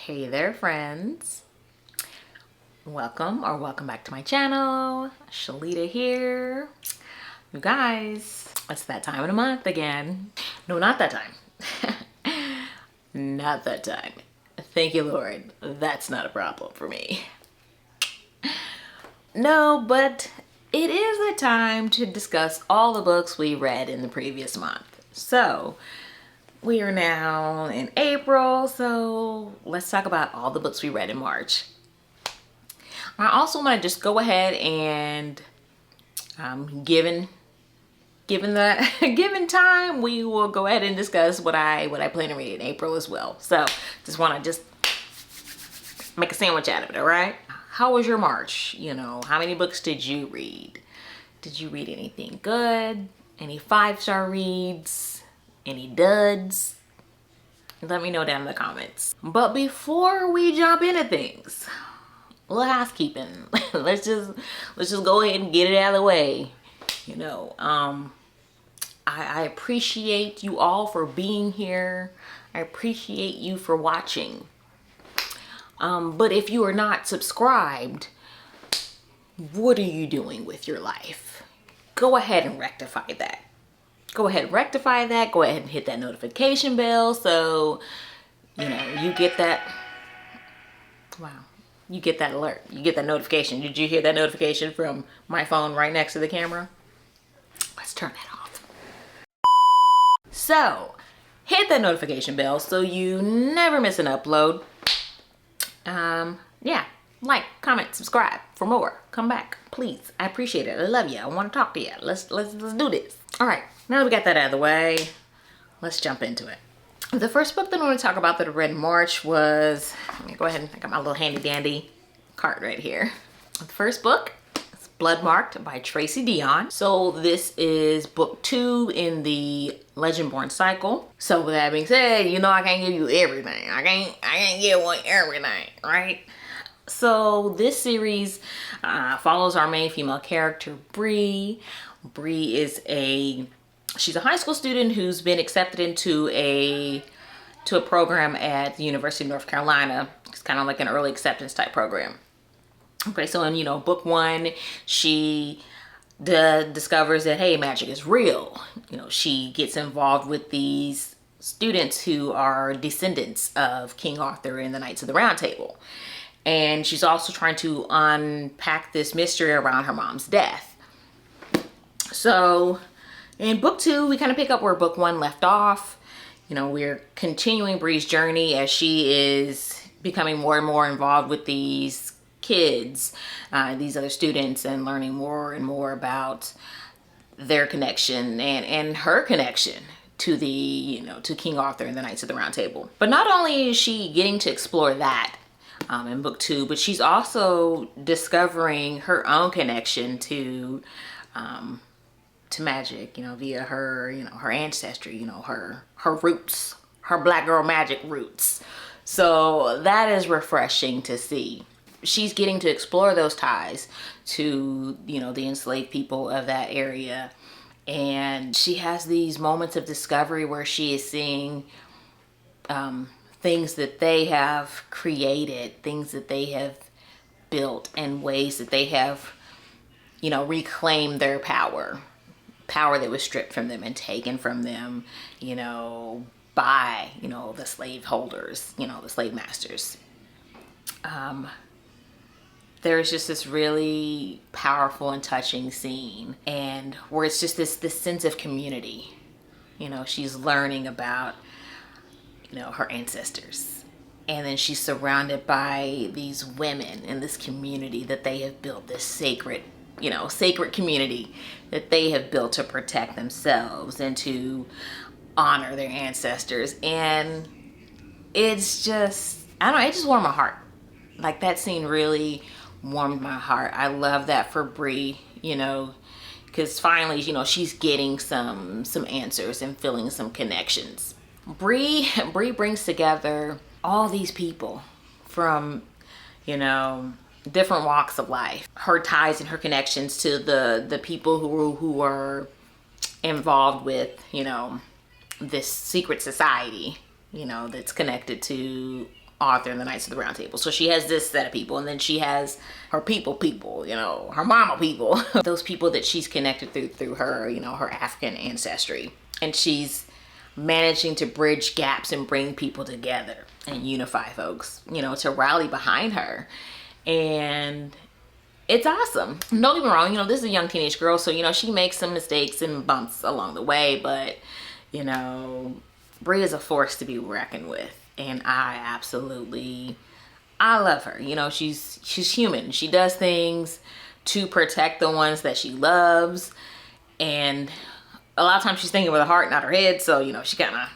Hey there, friends. Welcome back to my channel. Shalita here. You guys, it's that time of the month again. No, not that time. Not that time. Thank you, Lord. That's not a problem for me. No, but it is the time to discuss all the books we read in the previous month. So, we are now in April, so let's talk about all the books we read in March. I also want to just go ahead and, given time, we will go ahead and discuss what I plan to read in April as well. So just want to make a sandwich out of it. All right. How was your March? How many books did you read? Did you read anything good? Any 5-star reads? Any duds? Let me know down in the comments. But before we jump into things, a little housekeeping. let's just go ahead and get it out of the way. I appreciate you all for being here. I appreciate you for watching. But if you are not subscribed, what are you doing with your life? Go ahead and rectify that. Go ahead and hit that notification bell so you get that. Wow. You get that alert. You get that notification. Did you hear that notification from my phone right next to the camera? Let's turn that off. So, hit that notification bell so you never miss an upload. Yeah. Like, comment, subscribe for more. Come back, please. I appreciate it. I love you. I want to talk to you. Let's do this. All right. Now that we got that out of the way, let's jump into it. The first book that I want to talk about that I read in March was, let me go ahead and I got my little handy dandy card right here. The first book is Blood Marked by Tracy Deonn. So this is book 2 in the Legendborn cycle. So with that being said, I can't give you everything. I can't give one everything, right? So this series follows our main female character, Bree. Bree is she's a high school student who's been accepted into a program at the University of North Carolina. It's kind of like an early acceptance type program. Okay, so in book 1, she discovers that, hey, magic is real. She gets involved with these students who are descendants of King Arthur and the Knights of the Round Table. And she's also trying to unpack this mystery around her mom's death. So in book 2, we kind of pick up where book 1 left off. We're continuing Bree's journey as she is becoming more and more involved with these kids, these other students, and learning more and more about their connection and her connection to to King Arthur and the Knights of the Round Table. But not only is she getting to explore that in book 2, but she's also discovering her own connection to magic, via her, her ancestry, her roots, her black girl magic roots. So that is refreshing to see. She's getting to explore those ties to, the enslaved people of that area. And she has these moments of discovery where she is seeing things that they have created, things that they have built, and ways that they have, reclaimed their power that was stripped from them and taken from them, by, the slave holders, the slave masters. There's just this really powerful and touching scene, and where it's just this sense of community. She's learning about, her ancestors. And then she's surrounded by these women in this community that they have built, this sacred community that they have built to protect themselves and to honor their ancestors. And it's just, I don't know, it just warmed my heart. Like, that scene really warmed my heart. I love that for Bree, because finally, she's getting some answers and feeling some connections. Bree brings together all these people from, different walks of life. Her ties and her connections to the people who are involved with, this secret society, that's connected to author in the Knights of the Round Table. So she has this set of people, and then she has her people, you know, her mama people, those people that she's connected through her, you know, her African ancestry. And she's managing to bridge gaps and bring people together and unify folks, you know, to rally behind her. And it's awesome. Don't get me wrong, you know, this is a young teenage girl, so, you know, she makes some mistakes and bumps along the way, but, you know, Bree is a force to be reckoned with. And I love her. You know, she's human. She does things to protect the ones that she loves. And a lot of times she's thinking with her heart, not her head. So, you know, she does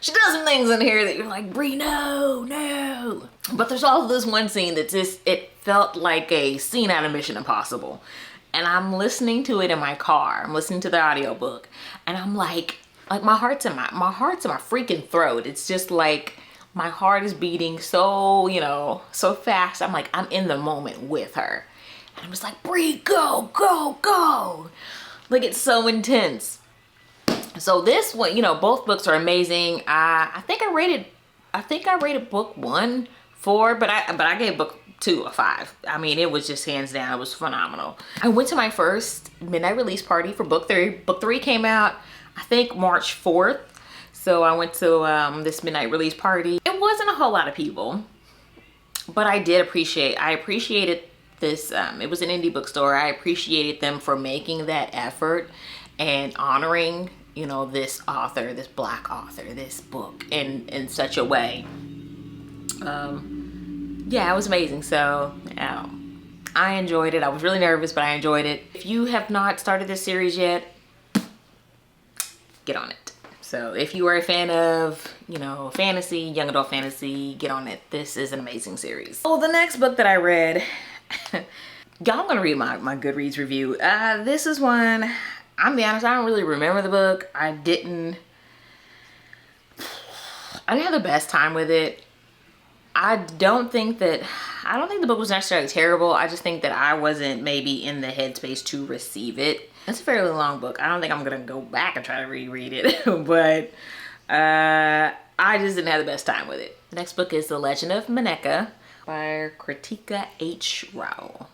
some things in here that you're like, Bree, no. But there's also this one scene that it felt like a scene out of Mission Impossible. And I'm listening to it in my car. I'm listening to the audiobook. And I'm like my heart's in my freaking throat. It's just like my heart is beating so, you know, so fast. I'm like, I'm in the moment with her. And I'm just like, Bree, go. Like, it's so intense. So this one, you know, both books are amazing. I think I rated book 1 4, but I gave book 2 a 5. I mean, it was just hands down, it was phenomenal. I went to my first midnight release party for book 3. Book 3 came out, I think, March 4th. So I went to this midnight release party. It wasn't a whole lot of people, but I appreciated this. It was an indie bookstore. I appreciated them for making that effort and honoring, you know, this author, this Black author, this book in such a way. Yeah, it was amazing. So I enjoyed it. I was really nervous, but I enjoyed it. If you have not started this series yet, get on it. So if you are a fan of, you know, fantasy, young adult fantasy, get on it. This is an amazing series. Oh, the next book that I read, y'all, I'm gonna read my Goodreads review. This is one, I'm gonna be honest, I don't really remember the book. I didn't have the best time with it. I don't think the book was necessarily terrible. I just think that I wasn't maybe in the headspace to receive it. It's a fairly long book. I don't think I'm gonna go back and try to reread it, but I just didn't have the best time with it. The next book is The Legend of Maneka by Kritika H. Rao.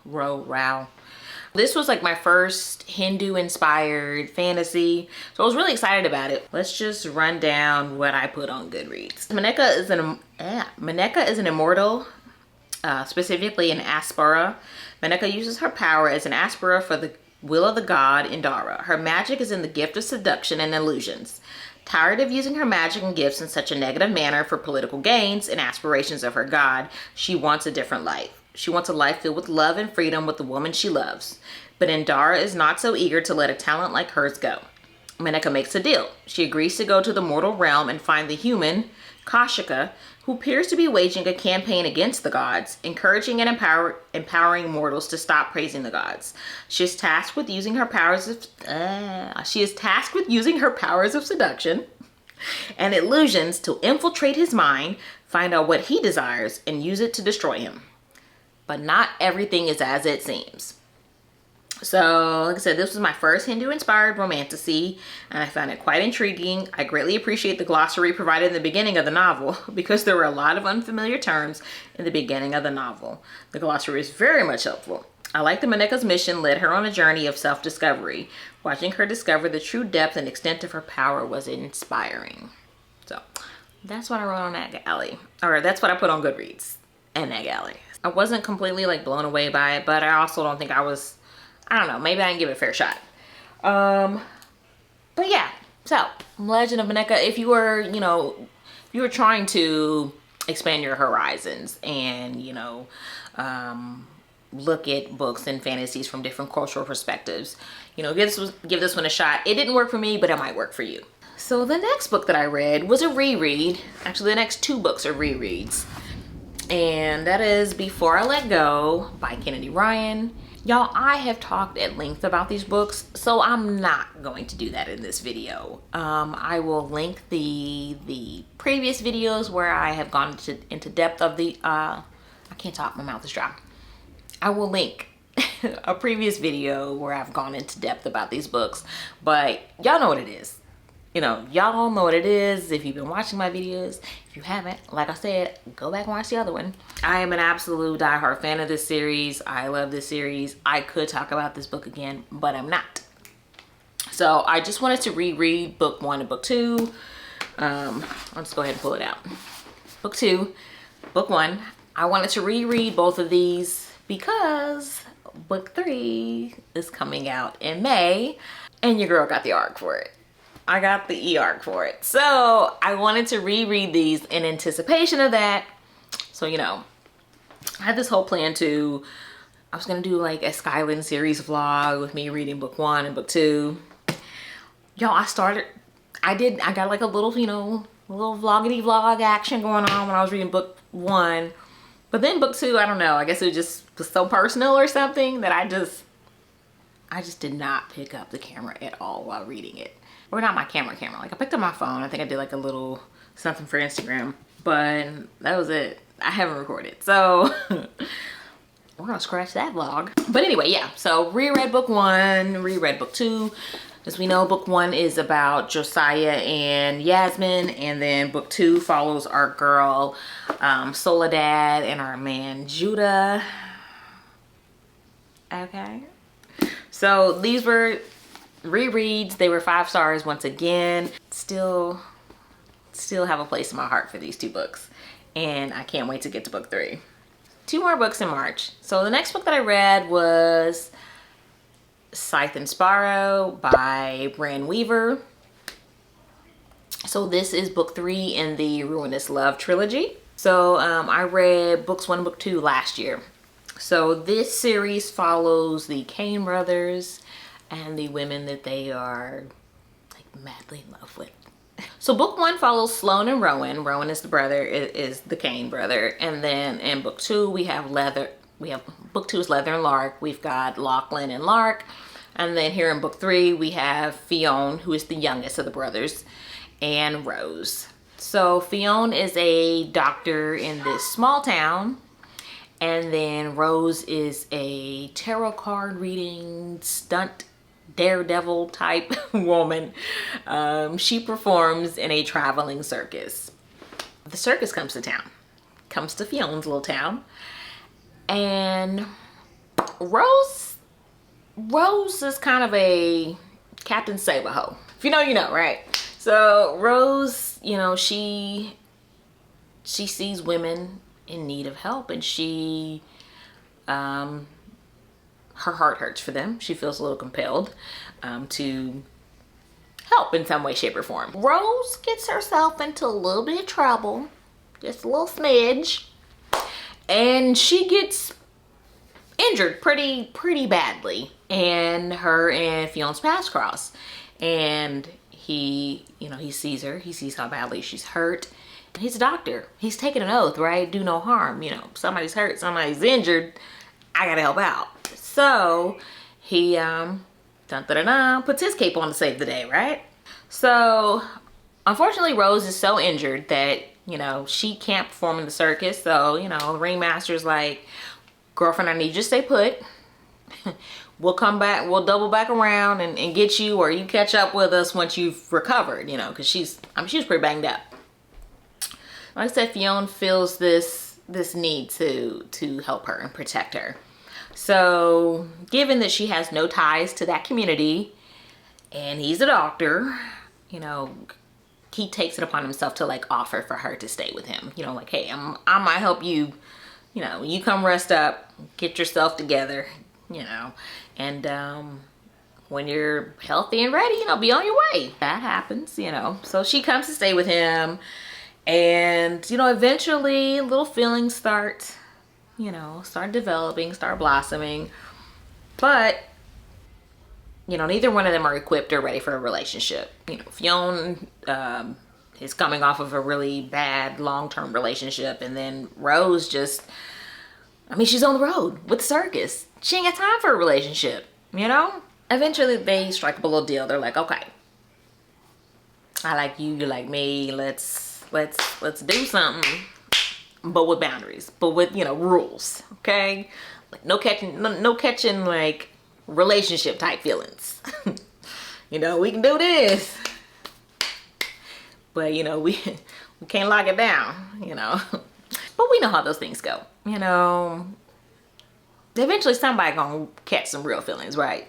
This was like my first Hindu-inspired fantasy, so I was really excited about it. Let's just run down what I put on Goodreads. Maneka is an immortal, specifically an Aspara. Maneka uses her power as an Aspara for the will of the god Indara. Her magic is in the gift of seduction and illusions. Tired of using her magic and gifts in such a negative manner for political gains and aspirations of her god, she wants a different life. She wants a life filled with love and freedom with the woman she loves. But Indara is not so eager to let a talent like hers go. Maneka makes a deal. She agrees to go to the mortal realm and find the human, Kashika, who appears to be waging a campaign against the gods, encouraging and empowering mortals to stop praising the gods. She is tasked with using her powers of seduction and illusions to infiltrate his mind, find out what he desires, and use it to destroy him. But not everything is as it seems. So, like I said, this was my first Hindu-inspired romantasy, and I found it quite intriguing. I greatly appreciate the glossary provided in the beginning of the novel, because there were a lot of unfamiliar terms in the beginning of the novel. The glossary is very much helpful. I like that Maneka's mission led her on a journey of self-discovery. Watching her discover the true depth and extent of her power was inspiring. So, that's what I wrote on NetGalley. Or that's what I put on Goodreads and NetGalley. I wasn't completely like blown away by it, but I also don't think I was, I don't know, maybe I didn't give it a fair shot. But yeah, so Legend of Maneka, if you were, you know, if you were trying to expand your horizons and, you know, look at books and fantasies from different cultural perspectives, you know, give this one a shot. It didn't work for me, but it might work for you. So the next book that I read was a reread. Actually, the next 2 books are rereads. And that is Before I Let Go by Kennedy Ryan. Y'all, I have talked at length about these books, so I'm not going to do that in this video. I will link the previous videos where I have gone into depth of the, I can't talk, my mouth is dry. I will link a previous video where I've gone into depth about these books, but y'all know what it is. you know, y'all know what it is if you've been watching my videos. If you haven't, like I said, go back and watch the other one. I am an absolute diehard fan of this series. I love this series. I could talk about this book again, but I'm not. So I just wanted to reread book 1 and book 2. I'll just go ahead and pull it out. Book 2, book 1. I wanted to reread both of these because book 3 is coming out in May, and your girl got the ARC for it. I got the e-arc for it. So I wanted to reread these in anticipation of that. So, you know, I had this whole plan I was gonna do like a Skyland series vlog with me reading book 1 and book 2. Y'all, I got like a little, you know, a little vloggity vlog action going on when I was reading book 1. But then book 2, I don't know, I guess it was so personal or something that I just did not pick up the camera at all while reading it. Or not my camera, like I picked up my phone. I think I did like a little something for Instagram, but that was it. I haven't recorded. So we're gonna scratch that vlog. But anyway, yeah, so reread book 1, reread book 2. As we know, book 1 is about Josiah and Yasmin, and then book 2 follows our girl Soledad and our man Judah. Okay. So these were rereads. They were 5 stars once again. Still have a place in my heart for these 2 books, and I can't wait to get to book 3. 2 more books in March. So the next book that I read was Scythe and Sparrow by Bran Weaver. So this is book 3 in the Ruinous Love trilogy. So I read books 1 and book 2 last year. So this series follows the Kane brothers and the women that they are like madly in love with. So book 1 follows Sloane and Rowan. Rowan is the brother, is the Kane brother. And then in book 2 we have book 2 is Leather and Lark. We've got Lachlan and Lark. And then here in book 3 we have Fionn, who is the youngest of the brothers, and Rose. So Fionn is a doctor in this small town. And then Rose is a tarot card reading stunt daredevil type woman. She performs in a traveling circus. The circus comes to town, comes to Fionn's little town, and Rose is kind of a Captain Save-A-Ho. If you know, you know, right? So Rose, you know, she sees women in need of help, and her heart hurts for them. She feels a little compelled to help in some way, shape, or form. Rose gets herself into a little bit of trouble, just a little smidge, and she gets injured pretty badly. And her and Fionn's paths cross, and he sees her. He sees how badly she's hurt. He's a doctor. He's taking an oath, right? Do no harm. You know, somebody's hurt, somebody's injured. I gotta help out. So he puts his cape on to save the day, right? So unfortunately, Rose is so injured that, you know, she can't perform in the circus. So, you know, the ringmaster's like, girlfriend, I need you to stay put. We'll come back, we'll double back around and get you, or you catch up with us once you've recovered, you know, because she was pretty banged up. Like I said, Fionn feels this need to help her and protect her. So given that she has no ties to that community and he's a doctor, you know, he takes it upon himself to like offer for her to stay with him. You know, like, hey, I might help you, you know, you come rest up, get yourself together, you know, and when you're healthy and ready, you know, be on your way. That happens, you know. So she comes to stay with him. And, you know, eventually little feelings start developing, start blossoming. But, you know, neither one of them are equipped or ready for a relationship. You know, Fionn is coming off of a really bad long-term relationship. And then Rose she's on the road with the circus. She ain't got time for a relationship, you know? Eventually they strike up a little deal. They're like, okay, I like you, you like me, let's do something, but with boundaries, but with, you know, rules, okay? Like no catching like relationship type feelings. You know, we can do this, but you know, we can't lock it down, you know. But we know how those things go, you know. Eventually somebody gonna catch some real feelings, right?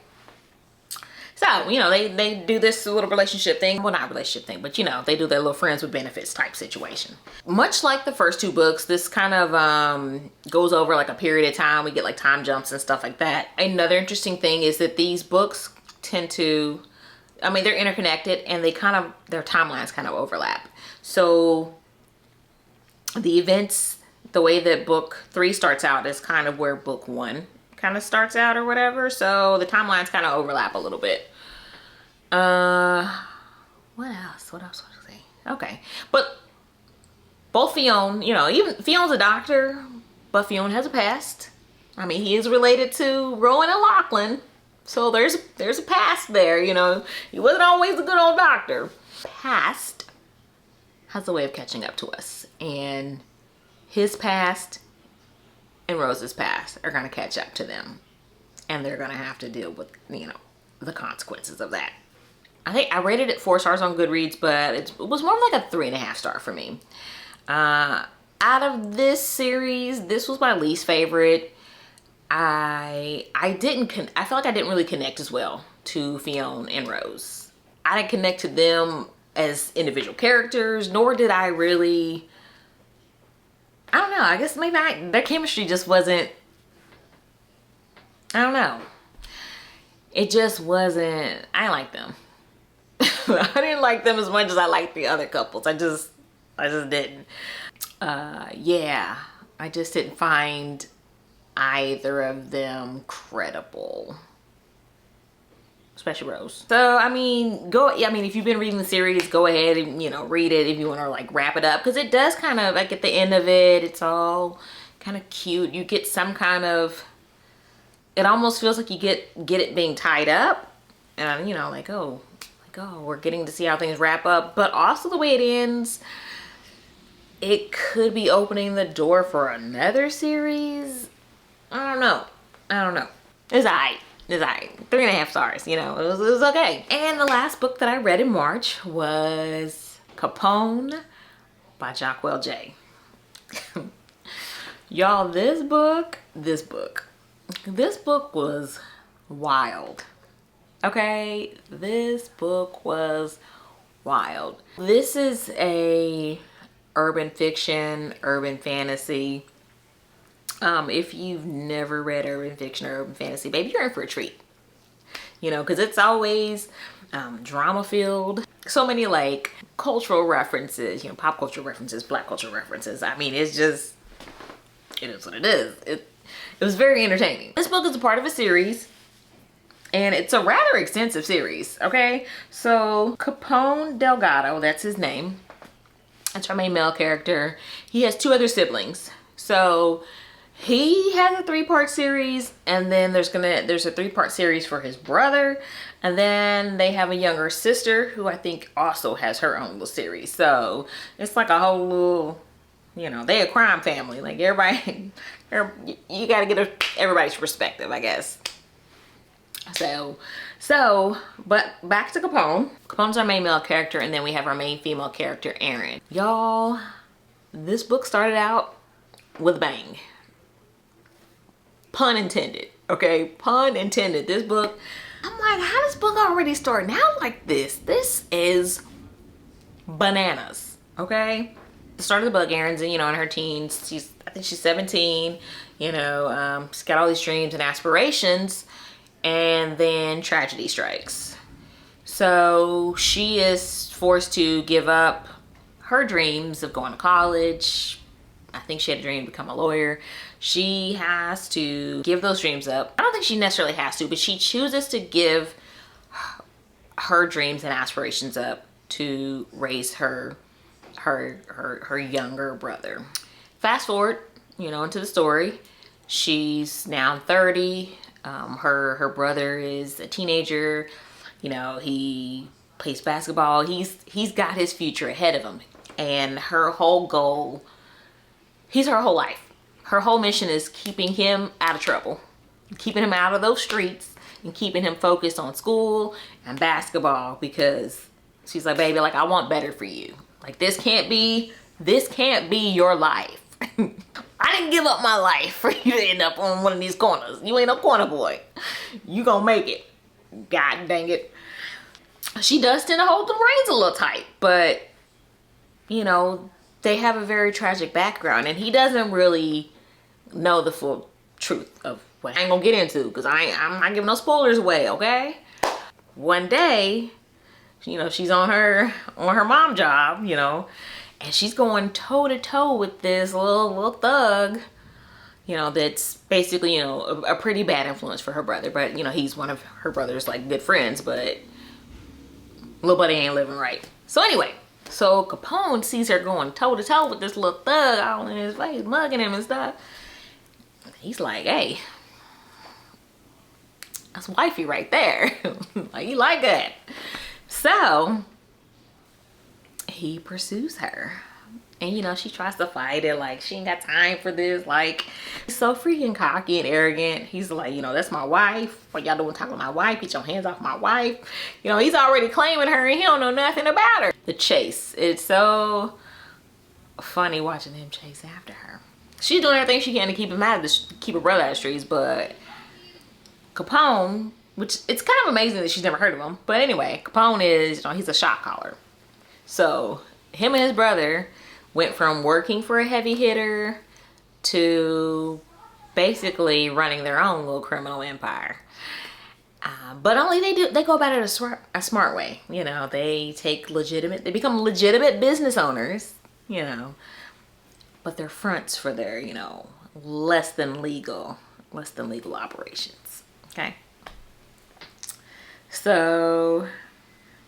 So, you know, they do this little relationship thing. Well, not relationship thing, but you know, they do their little friends with benefits type situation. Much like the first two books, this kind of goes over like a period of time. We get like time jumps and stuff like that. Another interesting thing is that these books tend to, I mean, they're interconnected and they kind of, their timelines kind of overlap. So the events, the way that book 3 starts out is kind of where book 1 kind of starts out or whatever. So the timelines kind of overlap a little bit. What else was I say? Okay, but both Fionn, you know, even Fionn's a doctor, but Fionn has a past. I mean, he is related to Rowan and Lachlan, so there's a past there, you know. He wasn't always a good old doctor. Past has a way of catching up to us, and his past and Rose's past are gonna catch up to them, and they're gonna have to deal with, you know, the consequences of that. I think I rated it 4 stars on Goodreads, but it was more like a 3.5 star for me. Out of this series, this was my least favorite. I felt like I didn't really connect as well to Fionn and Rose. I didn't connect to them as individual characters, nor did I really, I don't know, I guess maybe their chemistry just wasn't, I don't know. It just wasn't, I didn't like them. I didn't like them as much as I liked the other couples. I just didn't. Yeah, I just didn't find either of them credible. Especially Rose. So, I mean, if you've been reading the series, go ahead and, you know, read it if you want to like wrap it up. Because it does kind of, like at the end of it, it's all kind of cute. You get some kind of, it almost feels like you get it being tied up. And, you know, like, oh, we're getting to see how things wrap up. But also the way it ends, it could be opening the door for another series. I don't know. It's alright. 3.5 stars, you know, it was okay. And the last book that I read in March was Capone by Jacquel J. Y'all, this book was wild. Okay, this book was wild. This is a urban fiction, urban fantasy. If you've never read urban fiction or urban fantasy, baby, you're in for a treat. You know, because it's always drama filled. So many like cultural references, you know, pop culture references, black culture references. I mean, it's just, it is what it is. It was very entertaining. This book is a part of a series, and it's a rather extensive series, okay? So Capone Delgado, that's his name. That's our main male character. He has 2 other siblings. So he has a 3-part series, and then there's a 3-part series for his brother, and then they have a younger sister who I think also has her own little series. So it's like a whole little, you know, they a crime family. Like everybody, you gotta get everybody's perspective, I guess. So, but back to Capone. Capone's our main male character, and then we have our main female character, Erin. Y'all, this book started out with a bang. Pun intended, okay? Pun intended. This book, I'm like, how does this book already start now like this? This is bananas, okay? The start of the book, Erin's in, you know, in her teens. I think she's 17, you know, she's got all these dreams and aspirations, and then tragedy strikes. So she is forced to give up her dreams of going to college. I think she had a dream to become a lawyer. She has to give those dreams up. I don't think she necessarily has to, but she chooses to give her dreams and aspirations up to raise her younger brother. Fast forward, you know, into the story. She's now 30. Her brother is a teenager. You know, he plays basketball. He's got his future ahead of him. And her whole goal, he's her whole life. Her whole mission is keeping him out of trouble, keeping him out of those streets, and keeping him focused on school and basketball, because she's like, baby, like, I want better for you. Like, this can't be your life. I didn't give up my life for you to end up on one of these corners. You ain't no corner boy. You gonna make it. God dang it. She does tend to hold the reins a little tight, but you know, they have a very tragic background, and he doesn't really know the full truth of what I ain't gonna get into, because I'm not giving no spoilers away, okay? One day, you know, she's on her mom job, you know, and she's going toe to toe with this little thug, you know, that's basically, you know, a pretty bad influence for her brother. But, you know, he's one of her brother's, like, good friends, but little buddy ain't living right. So anyway, so Capone sees her going toe to toe with this little thug all in his face, mugging him and stuff. He's like, hey, that's wifey right there. Like, you like that. So he pursues her, and you know, she tries to fight it, like she ain't got time for this. Like, he's so freaking cocky and arrogant. He's like, you know, that's my wife. What y'all doing talking to my wife? Get your hands off my wife. You know, he's already claiming her, and he don't know nothing about her. The chase, it's so funny watching him chase after her. She's doing everything she can to keep him out of the keep her brother out of the streets, but Capone, which it's kind of amazing that she's never heard of him, but anyway, Capone is, you know, he's a shot caller. So him and his brother went from working for a heavy hitter to basically running their own little criminal empire. But only they go about it a smart way. You know, they become legitimate business owners, you know, but they're fronts for their, you know, less than legal operations. Okay. So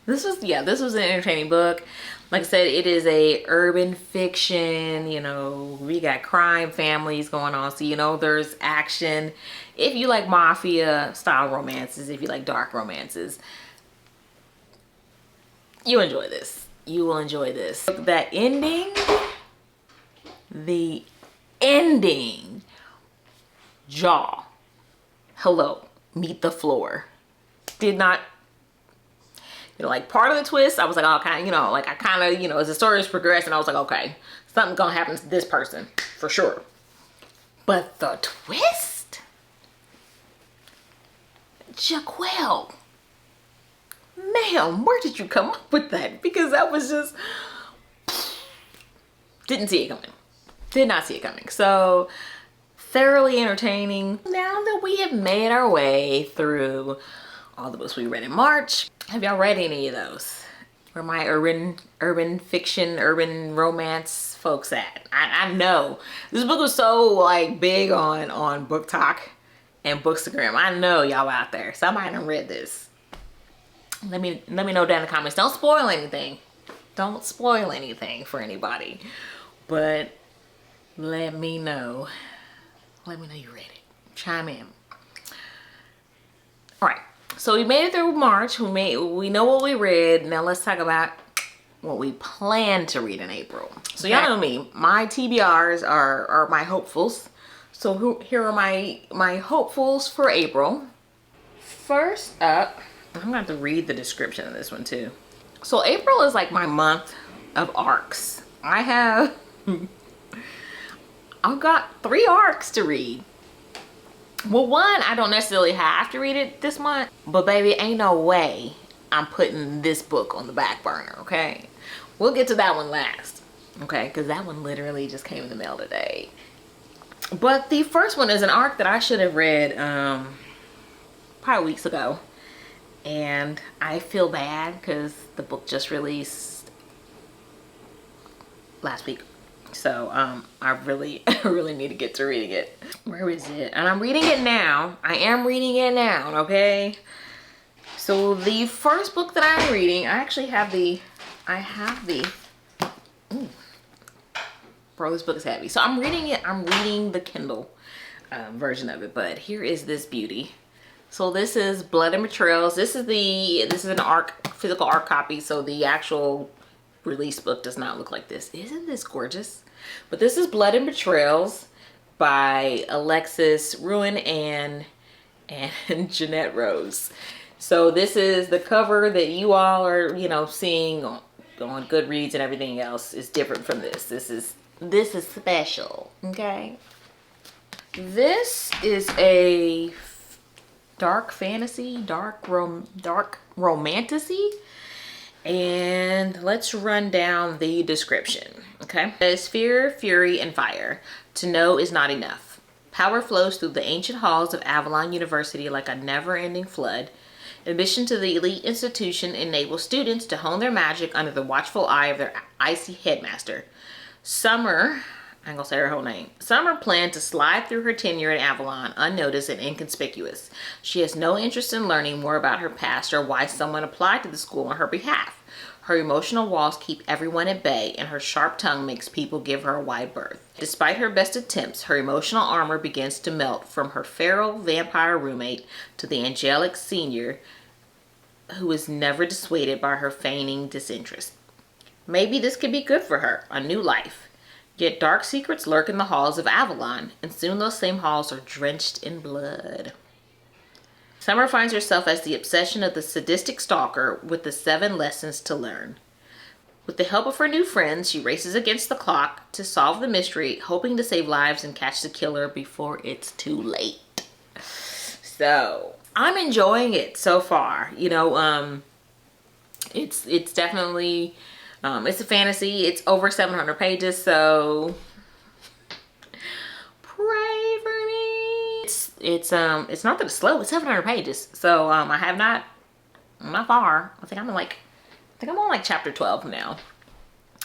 this was an entertaining book. Like I said, it is a urban fiction, you know, we got crime families going on. So, you know, there's action. If you like mafia style romances, if you like dark romances, you enjoy this. You will enjoy this. That ending, the ending, jaw, hello, meet the floor. Did not, you know, like part of the twist, I was like, oh, kind of, you know, like I kind of, you know, as the story is progressing, I was like, okay, something's gonna happen to this person for sure. But the twist, Jaquel, ma'am, where did you come up with that? Because that was just, didn't see it coming. Did not see it coming. So thoroughly entertaining. Now that we have made our way through all the books we read in March, have y'all read any of those? Where my urban fiction, urban romance folks at? I know this book was so like big on Book Talk and Bookstagram. I know y'all out there, somebody done read this. Let me know down in the comments. Don't spoil anything. Don't spoil anything for anybody. But let me know. Let me know you read it. Chime in. All right. So we made it through March. We know what we read. Now let's talk about what we plan to read in April. So y'all know me. My TBRs are my hopefuls. So here are my hopefuls for April. First up, I'm gonna have to read the description of this one too. So April is like my month of arcs. I've got 3 arcs to read. Well, one, I don't necessarily have to read it this month, but baby, ain't no way I'm putting this book on the back burner, okay? We'll get to that one last, okay? Because that one literally just came in the mail today. But the first one is an arc that I should have read probably weeks ago. And I feel bad because the book just released last week. So I really need to get to reading it. Where is it? And I'm reading it now. I am reading it now, okay? So the first book that I'm reading, I actually have the, ooh, bro, this book is heavy. So I'm reading the Kindle version of it, but here is this beauty. So this is Blood and Betrayals. This is an physical art copy, so the actual release book does not look like this. Isn't this gorgeous? But this is Blood and Betrayals by Alexis Ruin and Jeanette Rose. So this is the cover that you all are, you know, seeing on Goodreads and everything else is different from this. This is special, okay? This is a dark fantasy, dark romantasy. And let's run down the description, okay? There's fear, fury, and fire. To know is not enough. Power flows through the ancient halls of Avalon University like a never-ending flood. Admission to the elite institution enables students to hone their magic under the watchful eye of their icy headmaster. Summer, I'm gonna say her whole name. Summer planned to slide through her tenure at Avalon unnoticed and inconspicuous. She has no interest in learning more about her past or why someone applied to the school on her behalf. Her emotional walls keep everyone at bay, and her sharp tongue makes people give her a wide berth. Despite her best attempts, her emotional armor begins to melt from her feral vampire roommate to the angelic senior who is never dissuaded by her feigning disinterest. Maybe this could be good for her, a new life. Yet dark secrets lurk in the halls of Avalon, and soon those same halls are drenched in blood. Summer finds herself as the obsession of the sadistic stalker with the 7 lessons to learn. With the help of her new friends, she races against the clock to solve the mystery, hoping to save lives and catch the killer before it's too late. So, I'm enjoying it so far. You know, it's definitely, it's a fantasy. It's over 700 pages, so pray for me. It's not that it's slow. It's 700 pages, so I'm not far. I think I'm on like chapter 12 now.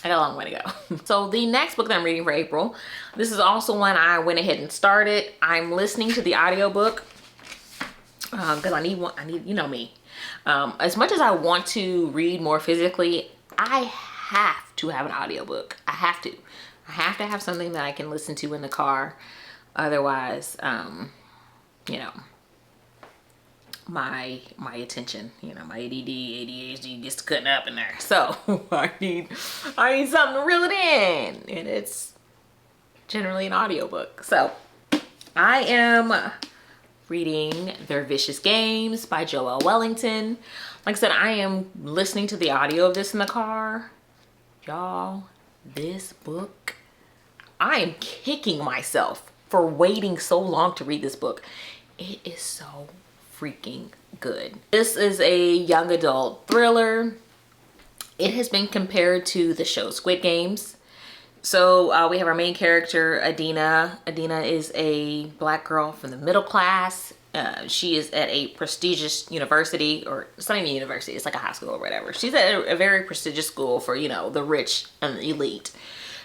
I got a long way to go. So the next book that I'm reading for April, this is also one I went ahead and started. I'm listening to the audiobook because I need, you know me. As much as I want to read more physically, I have to have an audiobook. I have to have something that I can listen to in the car. Otherwise, you know, my attention, you know, my ADD, ADHD gets cutting up in there. So I need something to reel it in, and it's generally an audiobook. So I am reading Their Vicious Games by Joelle Wellington. Like I said, I am listening to the audio of this in the car. Y'all, this book, I am kicking myself for waiting so long to read this book. It is so freaking good. This is a young adult thriller. It has been compared to the show Squid Games. So we have our main character, Adina. Adina is a black girl from the middle class. She is at a prestigious university, or it's not even a university, it's like a high school or whatever. She's at a very prestigious school for, you know, the rich and the elite.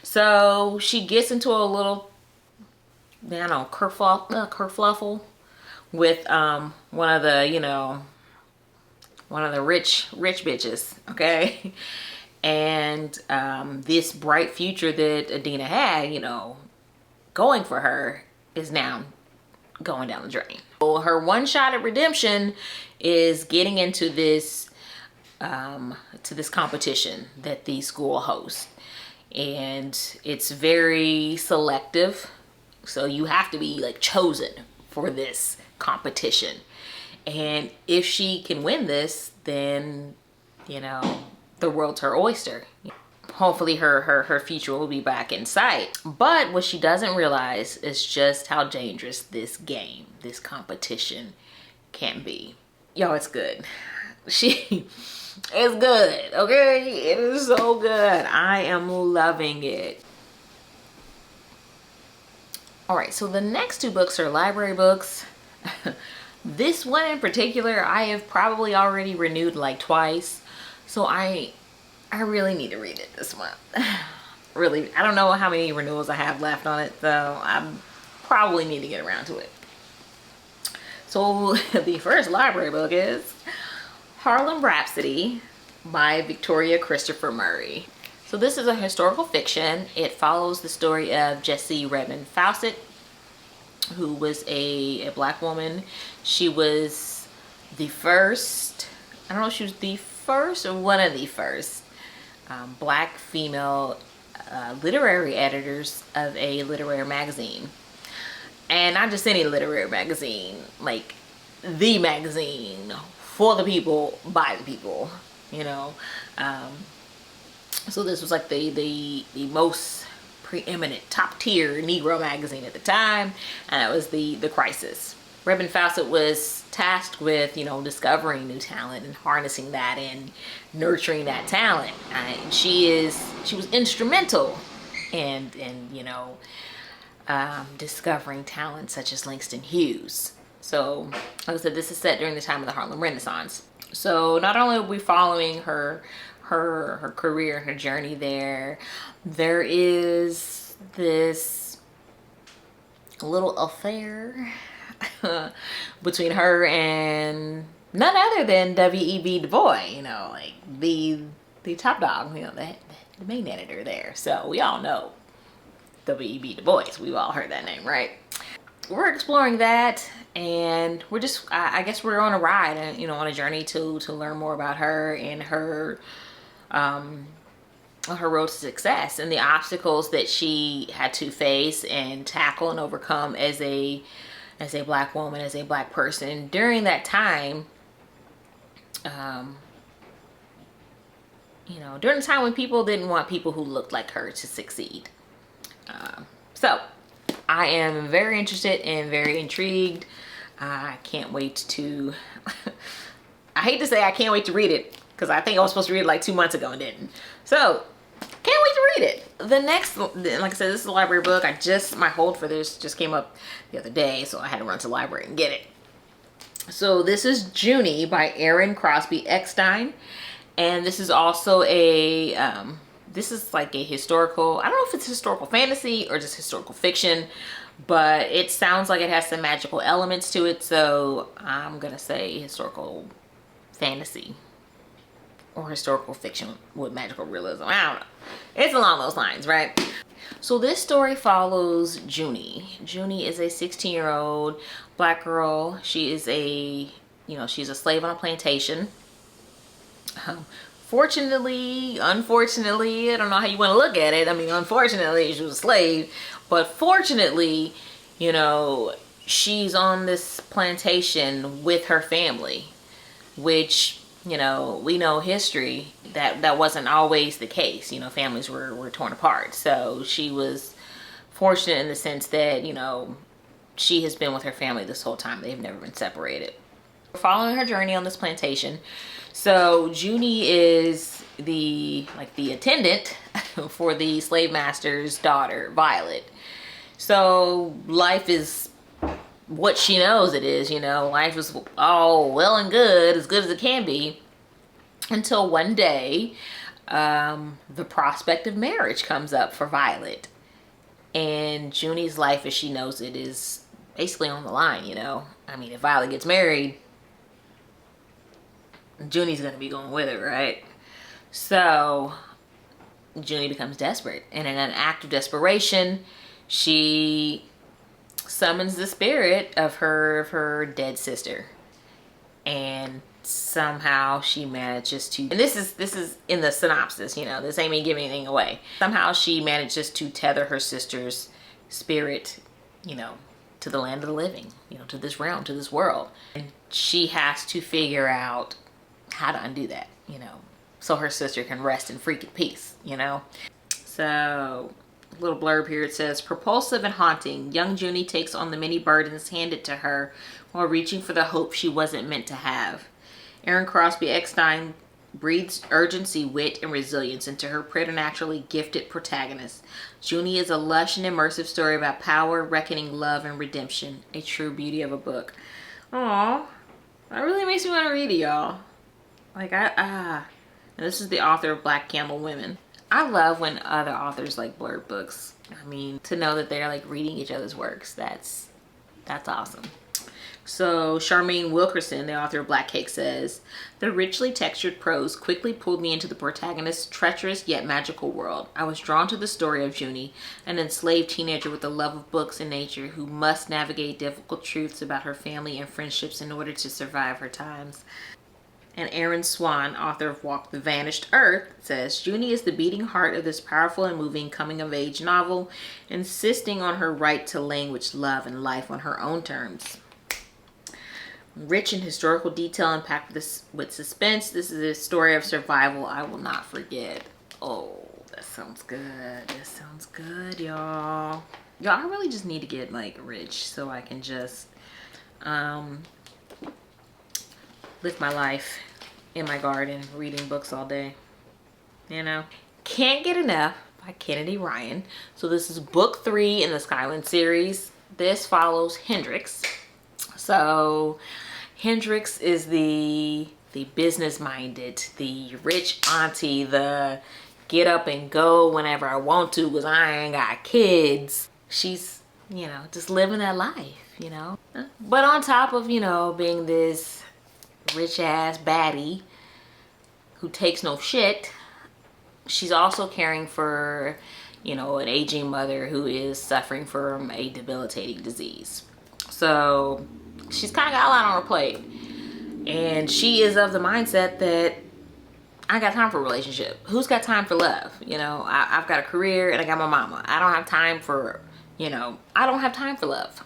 So she gets into a little, I don't know, kerfluffle with one of the, you know, one of the rich bitches, okay? And this bright future that Adina had, you know, going for her is now going down the drain. So her one shot at redemption is getting into this to this competition that the school hosts, and it's very selective, so you have to be like chosen for this competition. And if she can win this, then, you know, the world's her oyster. Hopefully her future will be back in sight. But what she doesn't realize is just how dangerous this game, this competition can be. Yo, it's good. It's good, okay? It is so good. I am loving it. All right, so the next 2 books are library books. This one in particular, I have probably already renewed like twice. So I really need to read it this month. Really, I don't know how many renewals I have left on it, so I probably need to get around to it. So the first library book is Harlem Rhapsody by Victoria Christopher Murray. So this is a historical fiction. It follows the story of Jessie Redmond Fawcett, who was a black woman. She was the first, I don't know if she was the first or one of the first black female literary editors of a literary magazine. And not just any literary magazine, like the magazine for the people, by the people, you know. So this was like the most preeminent top tier Negro magazine at the time, and it was the Crisis. Rebin Fawcett was tasked with, you know, discovering new talent and harnessing that and nurturing that talent. She was instrumental in you know, discovering talent such as Langston Hughes. So, like I said, this is set during the time of the Harlem Renaissance. So not only are we following her career, her journey there, there is this little affair between her and none other than W.E.B. Du Bois, you know, like the top dog, you know, the main editor there. So we all know W.E.B. Du Bois. We've all heard that name, right? We're exploring that, and we're just, I guess we're on a ride and, you know, on a journey to learn more about her and her road to success and the obstacles that she had to face and tackle and overcome as a black woman, as a black person during that time. You know, during the time when people didn't want people who looked like her to succeed. So I am very interested and very intrigued. I can't wait to, I hate to say I can't wait to read it, because I think I was supposed to read it like 2 months ago and didn't. So, can't wait to read it. The next, like I said, this is a library book. My hold for this just came up the other day, so I had to run to the library and get it. So this is Junie by Aaron Crosby Eckstein. And this is also this is like a historical, I don't know if it's historical fantasy or just historical fiction, but it sounds like it has some magical elements to it. So I'm gonna say historical fantasy or historical fiction with magical realism. I don't know. It's along those lines, right? So this story follows Junie. Junie is a 16-year-old black girl. She is she's a slave on a plantation. Fortunately, unfortunately, I don't know how you want to look at it. I mean, unfortunately, she was a slave, but fortunately, you know, she's on this plantation with her family, which, you know, we know history that wasn't always the case. You know, families were torn apart. So she was fortunate in the sense that, you know, she has been with her family this whole time. They've never been separated. We're following her journey on this plantation. So Junie is the attendant for the slave master's daughter, Violet. So life is what she knows it is, you know. Life is all well and good as it can be, until one day the prospect of marriage comes up for Violet. And Junie's life as she knows it is basically on the line, you know. I mean, if Violet gets married, Junie's gonna be going with her, right? So Junie becomes desperate, and in an act of desperation, she summons the spirit of her dead sister, and somehow she manages to, and this is in the synopsis, you know, this ain't me giving anything away. Somehow she manages to tether her sister's spirit, you know, to the land of the living, you know, to this realm, to this world, and she has to figure out how to undo that, you know, so her sister can rest in freaking peace, you know. So, a little blurb here, it says, propulsive and haunting, young Junie takes on the many burdens handed to her while reaching for the hope she wasn't meant to have. Aaron Crosby Eckstein breathes urgency, wit, and resilience into her preternaturally gifted protagonist. Junie is a lush and immersive story about power, reckoning, love, and redemption. A true beauty of a book. Aww, that really makes me want to read it, y'all. Like, and this is the author of Black Camel Women. I love when other authors like blurb books. I mean, to know that they're like reading each other's works, that's awesome. So Charmaine Wilkerson, the author of Black Cake, says, the richly textured prose quickly pulled me into the protagonist's treacherous yet magical world. I was drawn to the story of Junie, an enslaved teenager with a love of books and nature who must navigate difficult truths about her family and friendships in order to survive her times. And Aaron Swan, author of Walk the Vanished Earth, says, Junie is the beating heart of this powerful and moving coming-of-age novel, insisting on her right to language, love, and life on her own terms. Rich in historical detail and packed with suspense, this is a story of survival I will not forget. Oh, that sounds good. That sounds good, y'all. Y'all, I really just need to get like rich so I can just live my life in my garden reading books all day, you know. Can't Get Enough by Kennedy Ryan. So this is book 3 in the Skyland series. This follows Hendrix. So Hendrix is the business minded, the rich auntie, the get up and go whenever I want to because I ain't got kids. She's, you know, just living that life, you know. But on top of, you know, being this rich ass baddie who takes no shit, she's also caring for, you know, an aging mother who is suffering from a debilitating disease. So she's kind of got a lot on her plate. And she is of the mindset that I got time for a relationship. Who's got time for love? You know, I've got a career and I got my mama. I don't have time for, you know, I don't have time for love.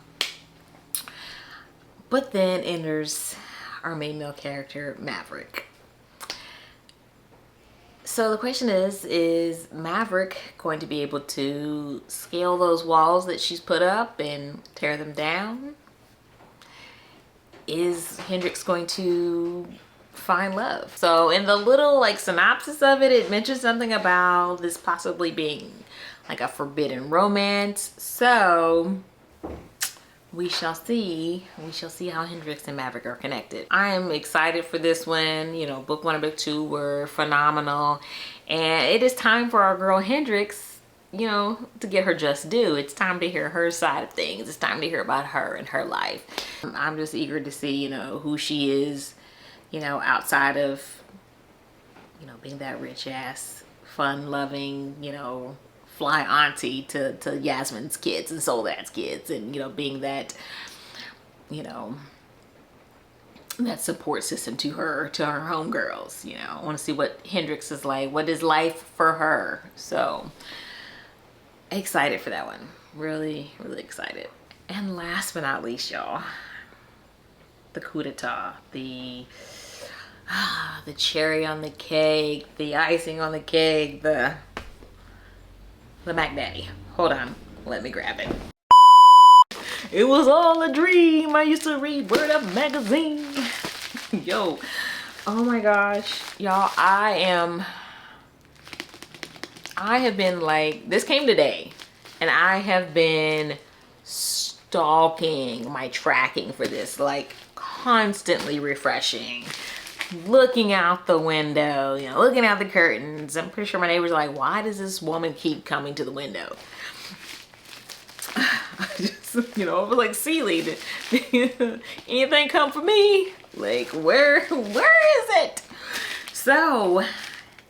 But then enters our main male character, Maverick. So the question is Maverick going to be able to scale those walls that she's put up and tear them down? Is Hendrix going to find love? So in the little like synopsis of it, it mentions something about this possibly being like a forbidden romance. So we shall see how Hendrix and Maverick are connected. I am excited for this one. You know, book 1 and book 2 were phenomenal, and it is time for our girl Hendrix, you know, to get her just due. It's time to hear her side of things. It's time to hear about her and her life. I'm just eager to see, you know, who she is, you know, outside of, you know, being that rich ass, fun loving, you know, fly auntie to Yasmin's kids and Soledad's kids, and, you know, being that, you know, that support system to her homegirls. You know, I want to see what Hendrix is like. What is life for her? So excited for that one. Really, really excited. And last but not least, y'all, the coup d'etat, the cherry on the cake, the icing on the cake, the Mac Daddy. Hold on, let me grab it. It was all a dream. I used to read Word Up magazine. Yo, oh my gosh, y'all, I have been like, this came today, and I have been stalking my tracking for this, like constantly refreshing, looking out the window, you know, looking out the curtains. I'm pretty sure my neighbors are like, why does this woman keep coming to the window? I just, you know, I was like, Sealy, anything come for me? Like, where is it? So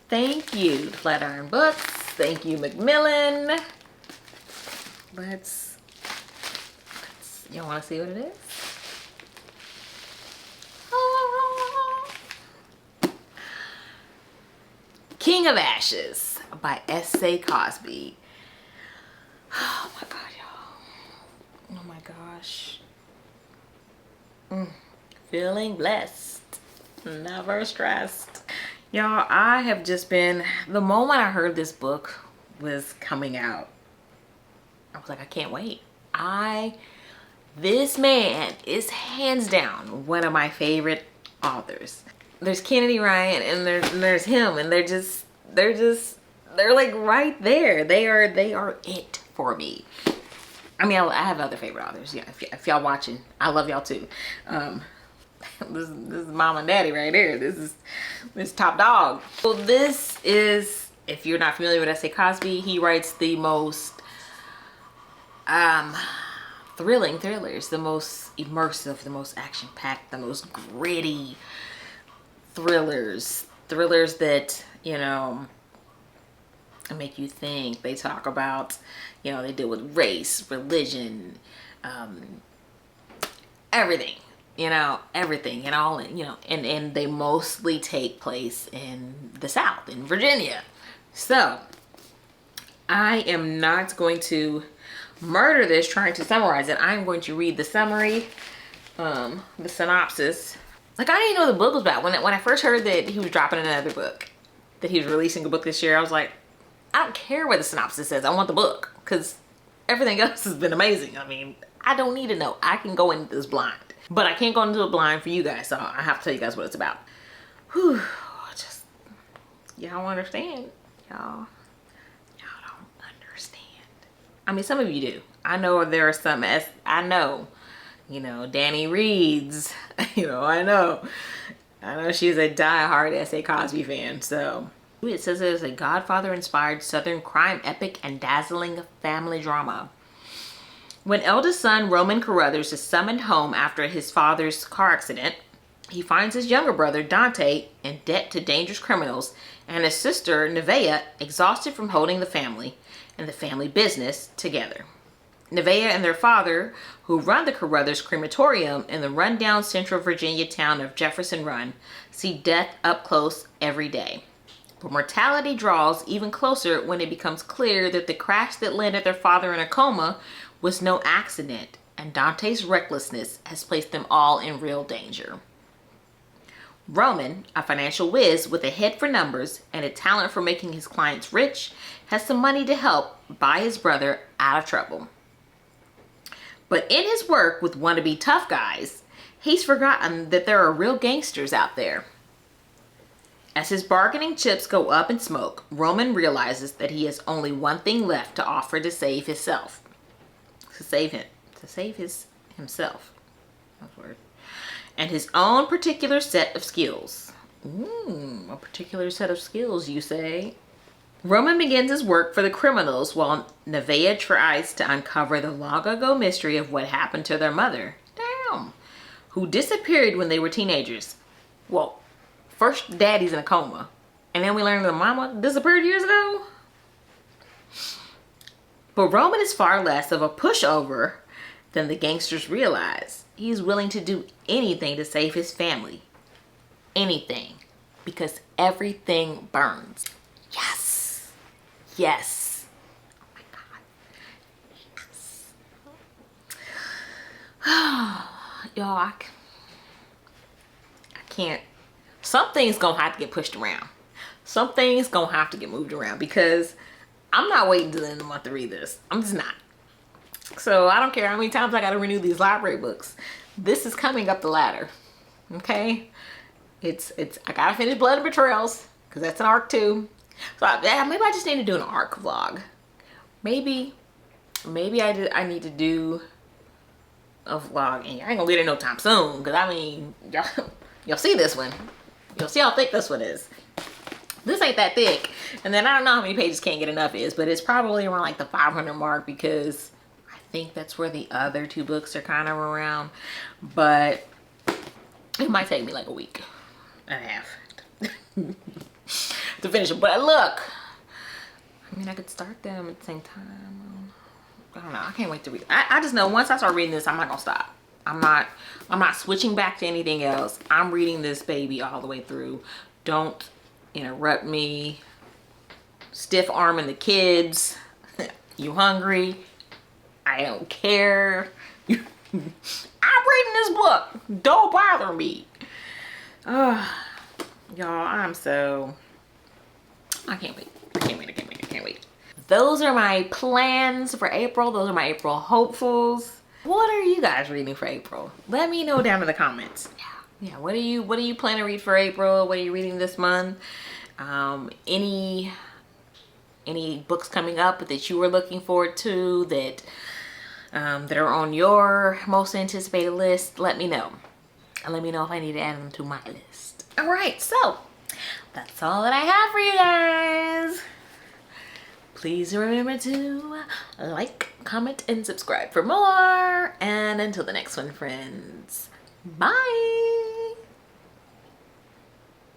thank you, Flatiron Books. Thank you, Macmillan. Let's you want to see what it is? King of Ashes by S.A. Cosby. Oh my god, y'all. Oh my gosh. Feeling blessed. Never stressed. Y'all, I have just been, the moment I heard this book was coming out, I was like, I can't wait. This man is hands down one of my favorite authors. There's Kennedy Ryan and there's him, and they're like right there. They are it for me. I mean, I have other favorite authors. Yeah, if y'all watching, I love y'all too. This is mom and daddy right here. This is top dog. So this is, if you're not familiar with S.A. Cosby, he writes the most thrilling thrillers, the most immersive, the most action-packed, the most gritty thrillers that, you know, make you think. They talk about, you know, they deal with race, religion, everything, you know, everything, and all, you know, and they mostly take place in the South, in Virginia. So I am not going to murder this trying to summarize it. I'm going to read the summary, the synopsis. Like, I didn't know the book was about. When I first heard that he was dropping another book, that he was releasing a book this year, I was like, I don't care what the synopsis says. I want the book because everything else has been amazing. I mean, I don't need to know. I can go into this blind. But I can't go into it blind for you guys, so I have to tell you guys what it's about. Whew. Just, y'all understand. Y'all don't understand. I mean, some of you do. I know there are some, as I know, you know, Danny reads, you know, I know she's a diehard S.A. Cosby fan, so. It says it is a Godfather-inspired Southern crime epic and dazzling family drama. When eldest son Roman Carruthers is summoned home after his father's car accident, he finds his younger brother Dante in debt to dangerous criminals and his sister Nevaeh exhausted from holding the family and the family business together. Nevaeh and their father, who run the Carruthers crematorium in the rundown central Virginia town of Jefferson Run, see death up close every day. But mortality draws even closer when it becomes clear that the crash that landed their father in a coma was no accident, and Dante's recklessness has placed them all in real danger. Roman, a financial whiz with a head for numbers and a talent for making his clients rich, has some money to help buy his brother out of trouble. But in his work with wannabe tough guys, he's forgotten that there are real gangsters out there. As his bargaining chips go up in smoke, Roman realizes that he has only one thing left to offer to save himself. Himself. That's word. And his own particular set of skills. A particular set of skills, you say? Roman begins his work for the criminals while Nevaeh tries to uncover the long-ago mystery of what happened to their mother. Damn. Who disappeared when they were teenagers. Well, first daddy's in a coma, and then we learn the mama disappeared years ago. But Roman is far less of a pushover than the gangsters realize. He's willing to do anything to save his family. Anything. Because everything burns. Yes. Yes. Oh my God. Yes. Y'all, I can't. Something's gonna have to get pushed around. Something's gonna have to get moved around because I'm not waiting till the end of the month to read this. I'm just not. So I don't care how many times I gotta renew these library books. This is coming up the ladder. Okay? I gotta finish Blood and Betrayals because that's an arc too. So maybe I just need to do an arc vlog. Maybe I need to do a vlog, and I ain't gonna get it no time soon because I mean y'all see this one. You'll see how thick this one is. This ain't that thick. And then I don't know how many pages Can't Get Enough is, but it's probably around like the 500 mark because I think that's where the other two books are kind of around. But it might take me like a week and a half to finish it. But look, I mean, I could start them at the same time. I don't know. I can't wait to read. I just know once I start reading this, I'm not gonna stop. I'm not switching back to anything else. I'm reading this baby all the way through. Don't interrupt me. Stiff arming the kids. You hungry? I don't care. I'm reading this book. Don't bother me. Y'all, I can't wait. I can't wait. Those are my plans for April. Those are my April hopefuls. What are you guys reading for April? Let me know down in the comments. Yeah. What are you planning to read for April? What are you reading this month? Any books coming up that you were looking forward to that are on your most anticipated list? Let me know. And let me know if I need to add them to my list. All right, so that's all that I have for you guys. Please remember to like, comment, and subscribe for more. And until the next one, friends, bye.